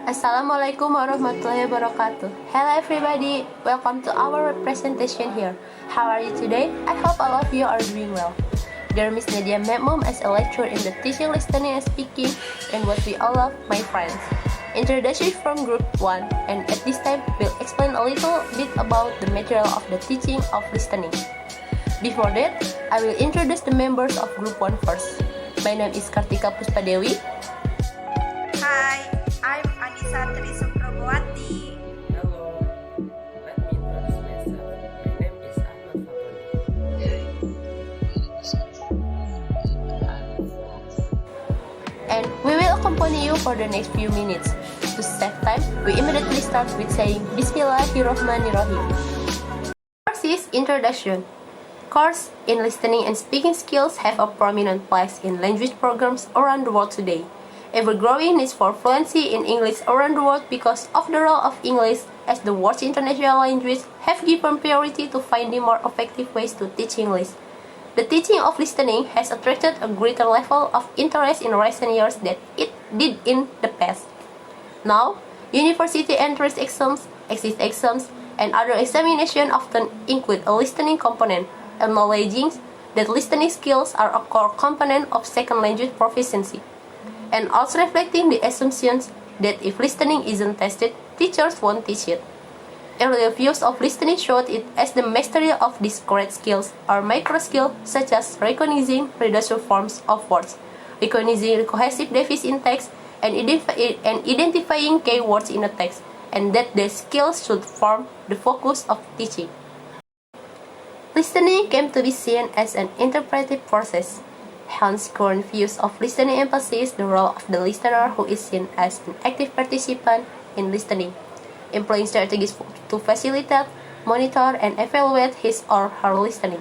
Assalamualaikum warahmatullahi wabarakatuh. Hello everybody, welcome to our presentation here. How are you today? I hope all of you are doing well. Dear Miss Nadiah Ma'mun as a lecturer in the teaching, listening, and speaking, and what we all love, my friends. Introduction from Group 1, and at this time, we'll explain a little bit about the material of the teaching of listening. Before that, I will introduce the members of Group 1 first. My name is Kartika Puspa Dewi. Hi, I'm Annisa Try Suprobowati. Hello, let me introduce myself. My name is Ahmad Fathoni. And we will accompany you for the next few minutes. To save time, we immediately start with saying Bismillahirrahmanirrahim. First is introduction. Courses in listening and speaking skills have a prominent place in language programs around the world today. Ever-growing needs for fluency in English around the world because of the role of English as the world's international language have given priority to finding more effective ways to teach English. The teaching of listening has attracted a greater level of interest in recent years than it did in the past. Now, university entrance exams, exit exams, and other examinations often include a listening component, acknowledging that listening skills are a core component of second language proficiency, and also reflecting the assumptions that if listening isn't tested, teachers won't teach it. Earlier views of listening showed it as the mastery of discrete skills or micro skills such as recognizing reductive forms of words, recognizing cohesive deficits in text, and identifying key words in a text, and that the skills should form the focus of teaching. Listening came to be seen as an interpretive process. Hence, current views of listening emphasize the role of the listener who is seen as an active participant in listening, employing strategies to facilitate, monitor, and evaluate his or her listening.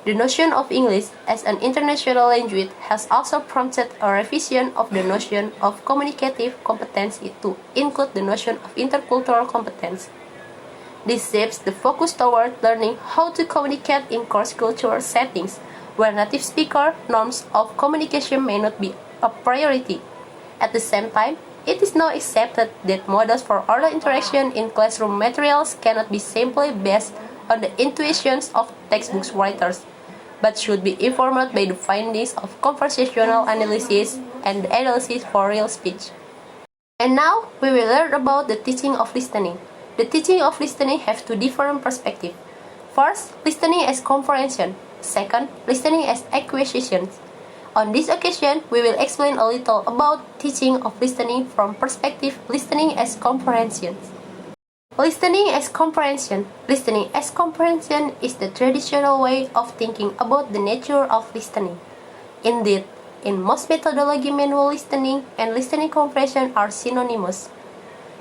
The notion of English as an international language has also prompted a revision of the notion of communicative competence to include the notion of intercultural competence. This shifts the focus toward learning how to communicate in cross-cultural settings, where native speaker norms of communication may not be a priority. At the same time, it is now accepted that models for oral interaction in classroom materials cannot be simply based on the intuitions of textbook writers, but should be informed by the findings of conversational analysis and the analysis for real speech. And now, we will learn about the teaching of listening. The teaching of listening have two different perspectives. First, listening as comprehension. Second, listening as acquisition. On this occasion, we will explain a little about teaching of listening from perspective listening as comprehension. Listening as comprehension. Listening as comprehension is the traditional way of thinking about the nature of listening. Indeed, in most methodology, manual listening and listening comprehension are synonymous.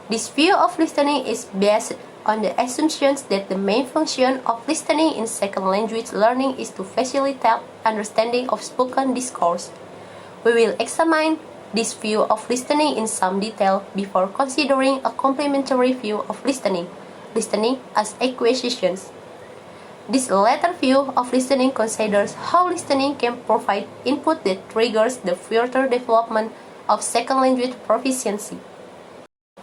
This view of listening is based on the assumptions that the main function of listening in second language learning is to facilitate understanding of spoken discourse. We will examine this view of listening in some detail before considering a complementary view of listening, listening as acquisitions. This latter view of listening considers how listening can provide input that triggers the further development of second language proficiency.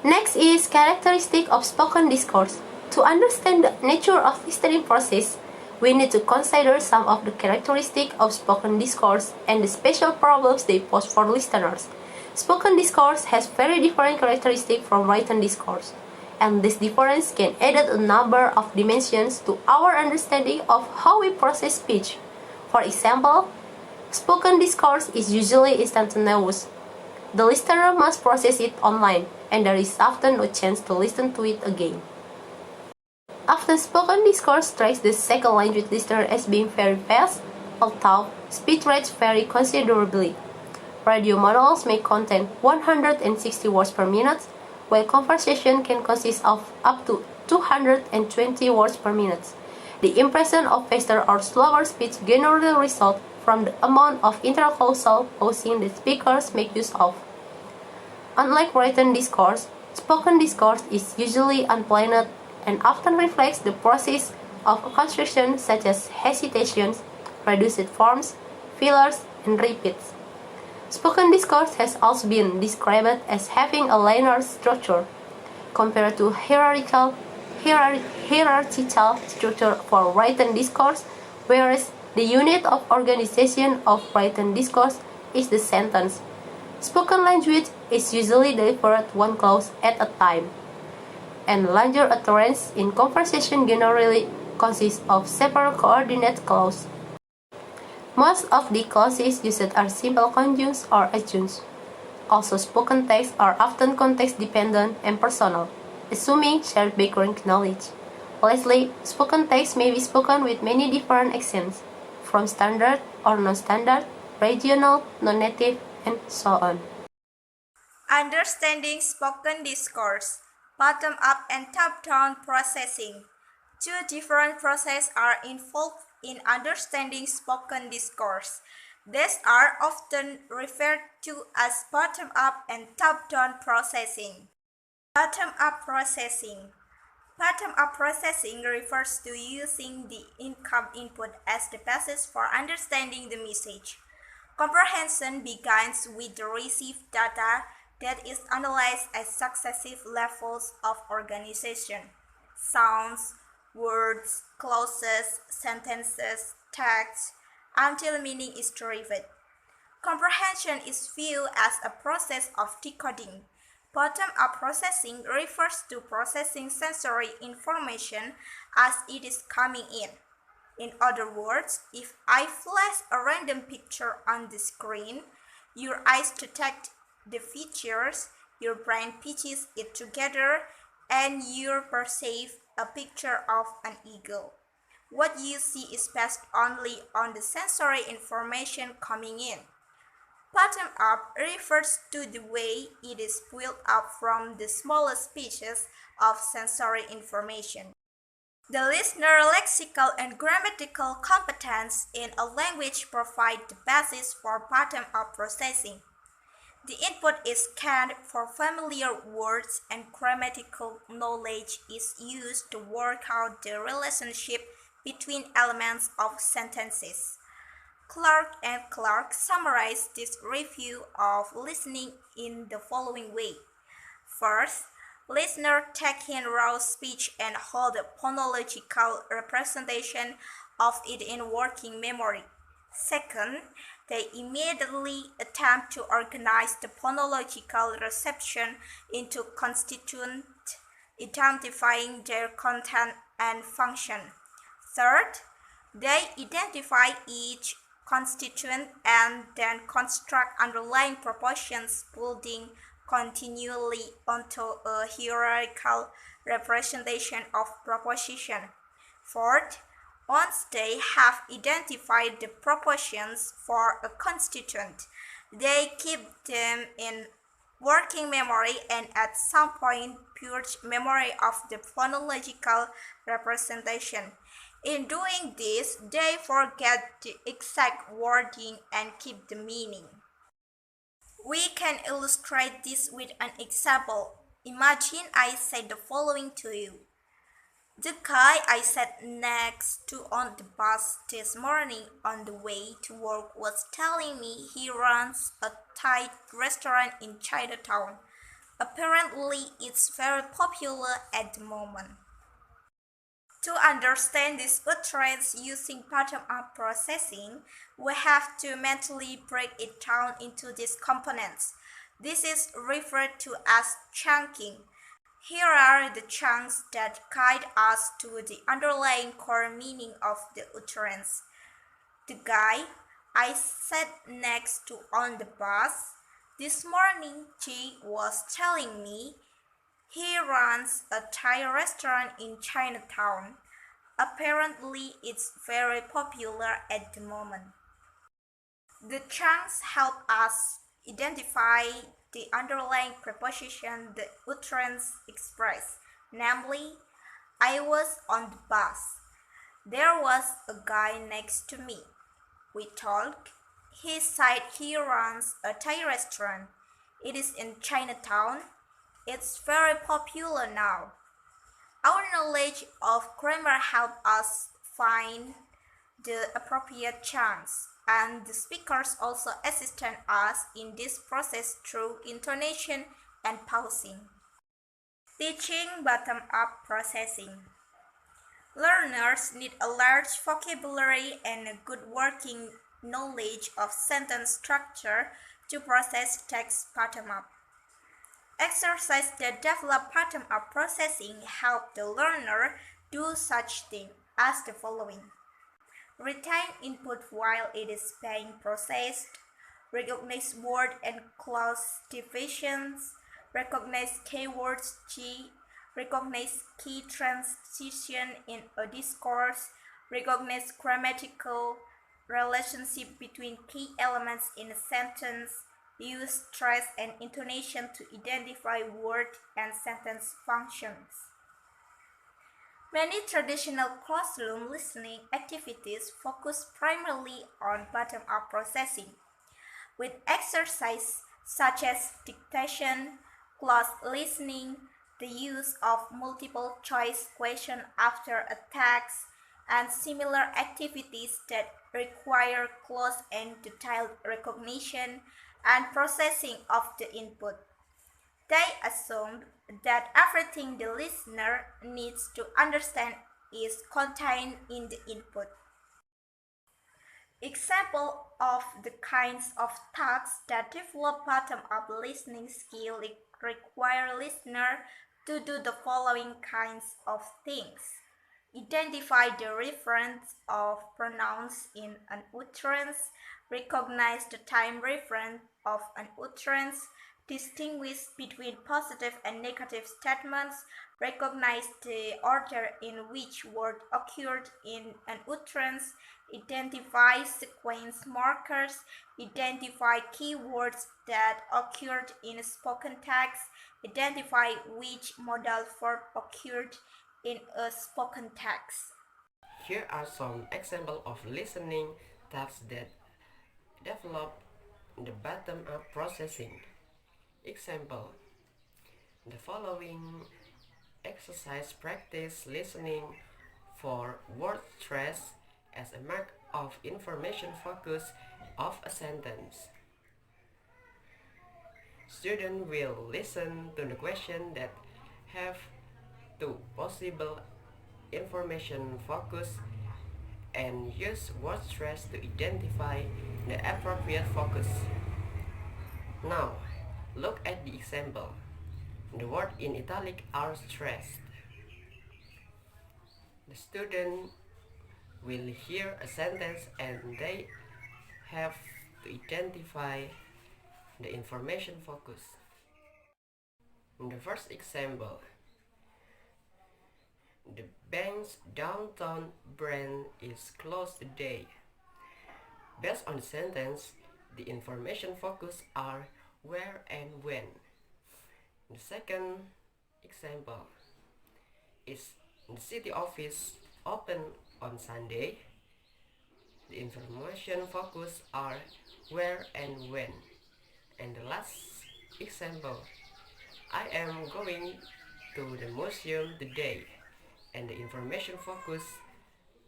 Next is characteristic of spoken discourse. To understand the nature of listening process, we need to consider some of the characteristics of spoken discourse and the special problems they pose for listeners. Spoken discourse has very different characteristics from written discourse, and this difference can add a number of dimensions to our understanding of how we process speech. For example, spoken discourse is usually instantaneous. The listener must process it online, and there is often no chance to listen to it again. Often spoken discourse strikes the second language listener as being very fast, although speed rates vary considerably. Radio models may contain 160 words per minute, while conversation can consist of up to 220 words per minute. The impression of faster or slower speech generally results from the amount of interclausal pausing that speakers make use of. Unlike written discourse, spoken discourse is usually unplanned and often reflects the process of construction such as hesitations, reduced forms, fillers, and repeats. Spoken discourse has also been described as having a linear structure compared to hierarchical structure for written discourse, whereas the unit of organization of written discourse is the sentence. Spoken language is usually delivered one clause at a time, and larger utterance in conversation generally consists of several coordinate clauses. Most of the clauses used are simple conjunctions or adjuncts. Also, spoken texts are often context-dependent and personal, assuming shared background knowledge. Lastly, spoken text may be spoken with many different accents, from standard or non-standard, regional, non-native, and so on. Understanding spoken discourse, bottom-up and top-down processing. Two different processes are involved in understanding spoken discourse. These are often referred to as bottom-up and top-down processing. Bottom-up processing. Bottom-up processing refers to using the income input as the basis for understanding the message. Comprehension begins with the received data that is analyzed at successive levels of organization: sounds, words, clauses, sentences, text, until meaning is derived. Comprehension is viewed as a process of decoding. Bottom-up processing refers to processing sensory information as it is coming in. In other words, if I flash a random picture on the screen, your eyes detect the features, your brain pieces it together, and you perceive a picture of an eagle. What you see is based only on the sensory information coming in. Bottom-up refers to the way it is built up from the smallest pieces of sensory information. The listener lexical and grammatical competence in a language provide the basis for bottom-up processing. The input is scanned for familiar words and grammatical knowledge is used to work out the relationship between elements of sentences. Clark and Clark summarize this review of listening in the following way. First, listeners take in raw speech and hold a phonological representation of it in working memory. Second, they immediately attempt to organize the phonological reception into constituents, identifying their content and function. Third, they identify each constituent and then construct underlying proportions building continually onto a hierarchical representation of proposition. Fourth, once they have identified the proportions for a constituent, they keep them in working memory and at some point purge memory of the phonological representation. In doing this, they forget the exact wording and keep the meaning. We can illustrate this with an example. Imagine I said the following to you. The guy I sat next to on the bus this morning on the way to work was telling me he runs a Thai restaurant in Chinatown. Apparently, it's very popular at the moment. To understand this utterance using bottom-up processing, we have to mentally break it down into these components. This is referred to as chunking. Here are the chunks that guide us to the underlying core meaning of the utterance. The guy I sat next to on the bus this morning, G was telling me he runs a Thai restaurant in Chinatown. Apparently, it's very popular at the moment. The chunks help us identify the underlying preposition the utterance express, namely, I was on the bus. There was a guy next to me. We talked. He said he runs a Thai restaurant. It is in Chinatown. It's very popular now. Our knowledge of grammar helps us find the appropriate chunks. and the speakers also assist us in this process through intonation and pausing. Teaching bottom-up processing. Learners need a large vocabulary and a good working knowledge of sentence structure to process text bottom-up. Exercises that develop bottom-up processing help the learner do such things as the following. Retain input while it is being processed. Recognize word and clause divisions. Recognize keywords G. Recognize key transition in a discourse. Recognize grammatical relationship between key elements in a sentence. Use stress and intonation to identify word and sentence functions. Many traditional classroom listening activities focus primarily on bottom-up processing, with exercises such as dictation, close listening, the use of multiple choice question after a text, and similar activities that require close and detailed recognition and processing of the input. They assume that everything the listener needs to understand is contained in the input. Example of the kinds of tasks that develop bottom-up listening skill require listener to do the following kinds of things. Identify the reference of pronouns in an utterance, recognize the time reference of an utterance, distinguish between positive and negative statements, recognize the order in which word occurred in an utterance, identify sequence markers, identify keywords that occurred in spoken text, identify which modal verb occurred in a spoken text. Here are some examples of listening tasks that develop the bottom-up processing. Example: the following exercise practice listening for word stress as a mark of information focus of a sentence. Students will listen to the question that have two possible information focus and use word stress to identify the appropriate focus. Now, look at the example. The words in italic are stressed. The student will hear a sentence and they have to identify the information focus. In the first example, the bank's downtown branch is closed today. Based on the sentence, the information focus are where and when. The second example is the city office open on Sunday. The information focus are where and when. And the last example, I am going to the museum today, and the information focus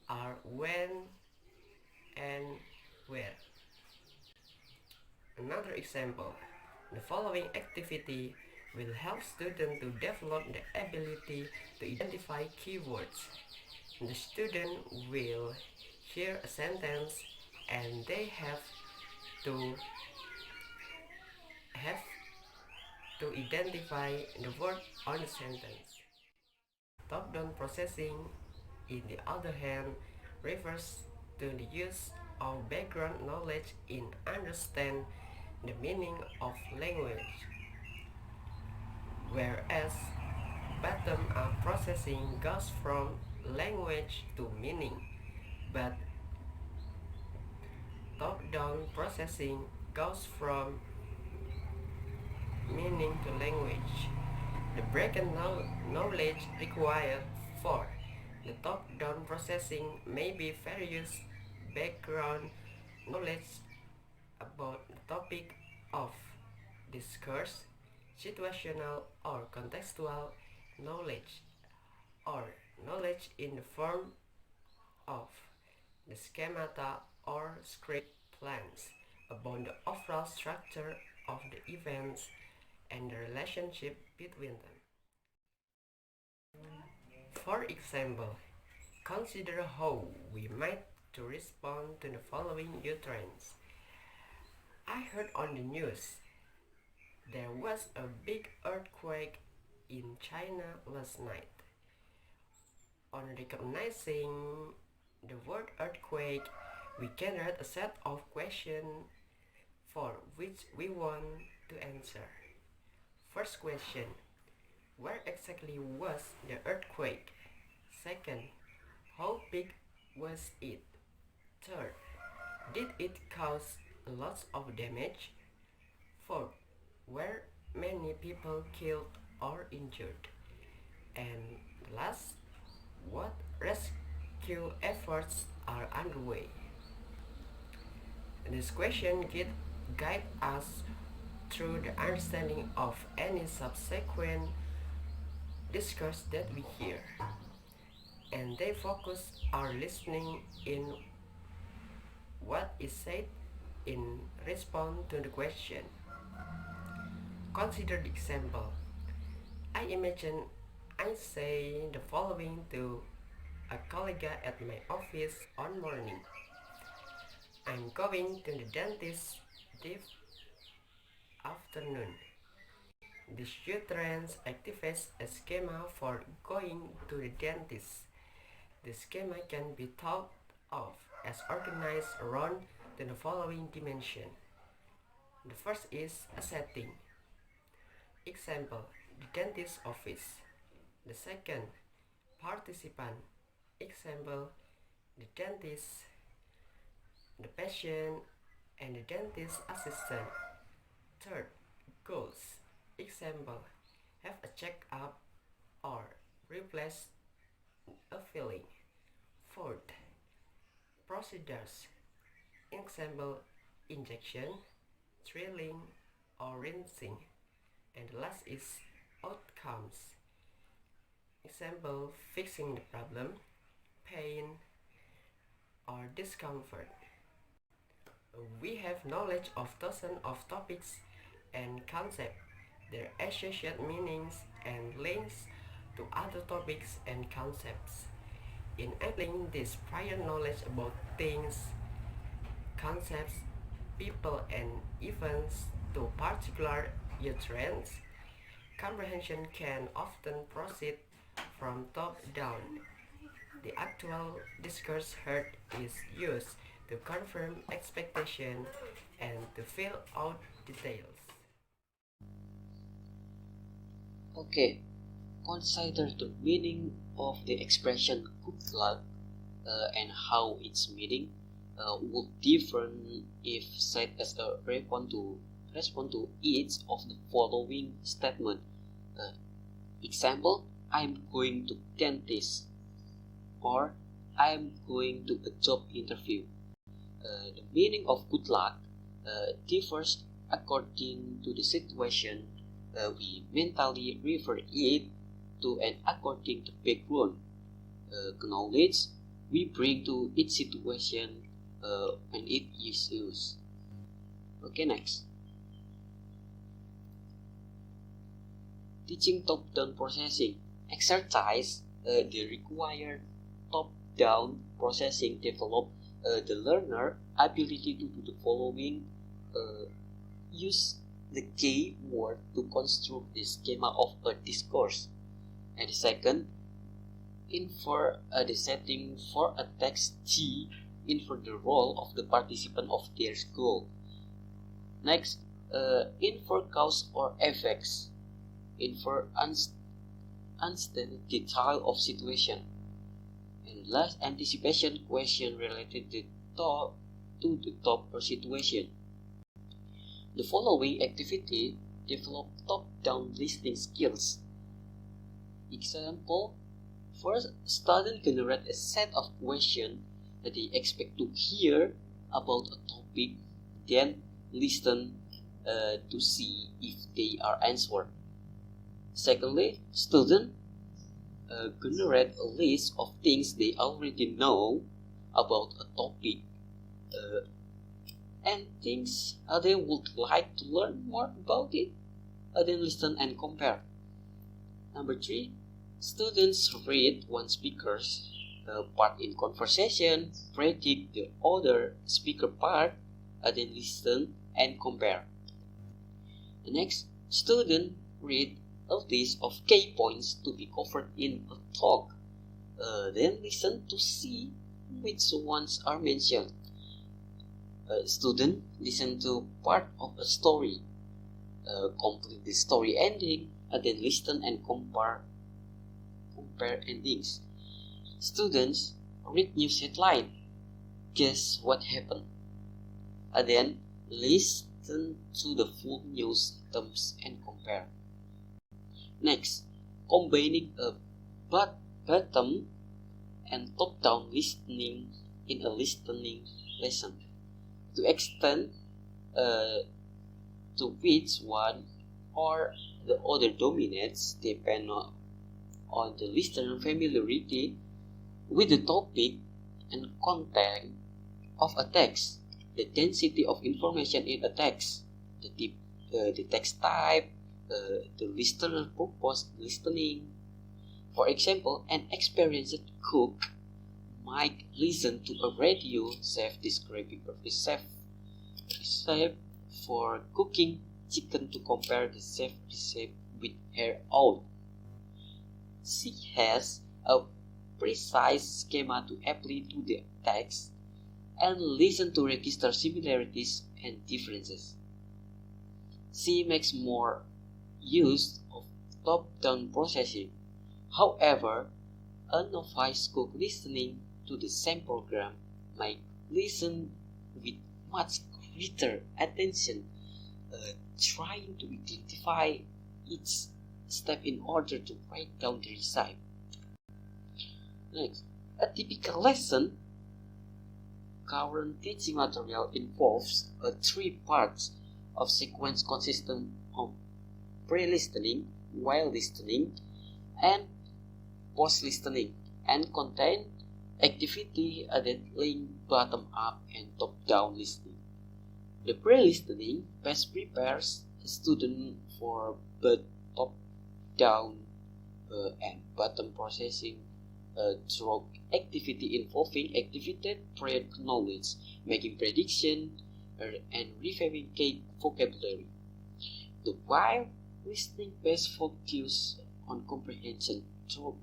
are when and where. Another example, the following activity will help students to develop the ability to identify keywords. The student will hear a sentence and they to have to identify the word on the sentence. Top-down processing, in the other hand, refers to the use of background knowledge in understand the meaning of language, whereas bottom-up processing goes from language to meaning, but top-down processing goes from meaning to language. The background knowledge required for the top-down processing may be various background knowledge about the topic of discourse, situational or contextual knowledge, or knowledge in the form of the schemata or script plans about the overall structure of the events and the relationship between them. For example, consider how we might to respond to the following youth trends. I heard on the news there was a big earthquake in China last night. On recognizing the word earthquake, we generate a set of questions for which we want to answer. First question, where exactly was the earthquake? Second, how big was it? Third, did it cause a lot of damage? Fourth, were many people killed or injured? And last, what rescue efforts are underway? This question guide us through the understanding of any subsequent discourse that we hear, and they focus our listening in what is said in response to the question. Consider the example. I imagine I say the following to a colleague at my office on morning. I'm going to the dentist this afternoon. This youth trend activates a schema for going to the dentist. The schema can be thought of as organized around the following dimension. The first is a setting. Example, the dentist office. The second, participant. Example, the dentist, the patient, and the dentist assistant. Third, goals. Example, have a checkup or replace a filling. Fourth, procedures. Example, injection, drilling, or rinsing. And the last is outcomes. Example, fixing the problem, pain, or discomfort. We have knowledge of dozens of topics and concepts, their associated meanings and links to other topics and concepts. In applying this prior knowledge about things, concepts, people, and events to particular youth trends, comprehension can often proceed from top down. The actual discourse heard is used to confirm expectation and to fill out details. Okay, consider the meaning of the expression good luck and how its meaning would differ if said as a respond to each of the following statement. Example, I'm going to dentist, or I'm going to a job interview. The meaning of good luck differs according to the situation we mentally refer it to and according to background knowledge we bring to each situation when it is used. Okay, next. Teaching top-down processing. Exercise the required top-down processing develop the learner ability to do the following. Use the key word to construct the schema of a discourse. And the second, infer the setting for a text T, infer the role of the participant of their goal. Next, infer cause or effects, infer understand detail of situation. And last, anticipation question related to the top or situation. The following activity develop top-down listening skills. Example, first, students generate a set of questions that they expect to hear about a topic, then listen to see if they are answered. Secondly, students generate a list of things they already know about a topic. and thinks they would like to learn more about it, then listen and compare. Number 3, students read one speaker's part in conversation, predict the other speaker part, then listen and compare. The next, student read a list of key points to be covered in a talk, then listen to see which ones are mentioned. Student listen to part of a story, complete the story ending, then listen and compare endings. Students read news headline, guess what happened, then listen to the full news terms and compare. Next, combining a bottom and top-down listening in a listening lesson. To extend to which one or the other dominates depend on the listener familiarity with the topic and content of a text, the density of information in a text, the text type, the listener purpose listening. For example, an experienced cook might listen to a radio chef describing a recipe for cooking chicken to compare the chef recipe with her own. She has a precise schema to apply to the text and listen to register similarities and differences. She makes more use of top-down processing. However, a novice cook listening to the same program might listen with much greater attention, trying to identify each step in order to write down the recipe. Next, a typical lesson current teaching material involves 3 parts of sequence consistent of pre-listening, while listening, and post-listening, and contain activity that link bottom-up and top-down listening. The pre-listening best prepares the student for both top-down and bottom processing through activity involving activated prior knowledge, making prediction, and reviewing key vocabulary. The while listening best focus on comprehension through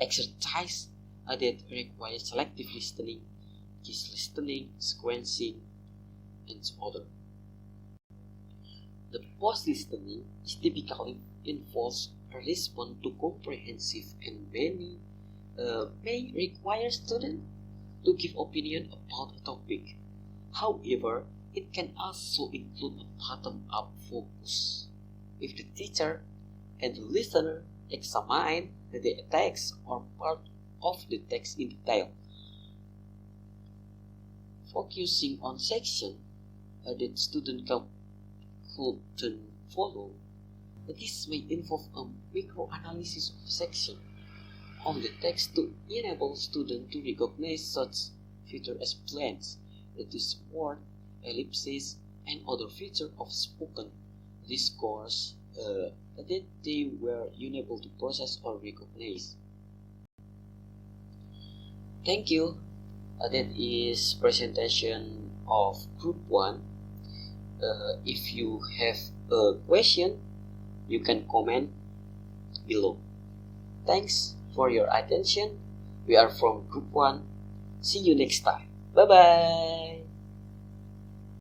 exercise that requires selective listening, case listening, sequencing, and so on. The post-listening is typically involves a response to comprehensive and may require students to give opinion about a topic. However, it can also include a bottom-up focus. If the teacher and the listener examine the text or part of the text in detail, focusing on section that student couldn't follow, this may involve a micro-analysis of section of the text to enable students to recognize such features as blanks, that is word, ellipses, and other features of spoken discourse that they were unable to process or recognize. Thank you. That is presentation of Group 1. If you have a question, you can comment below. Thanks for your attention. We are from Group 1. See you next time. Bye-bye.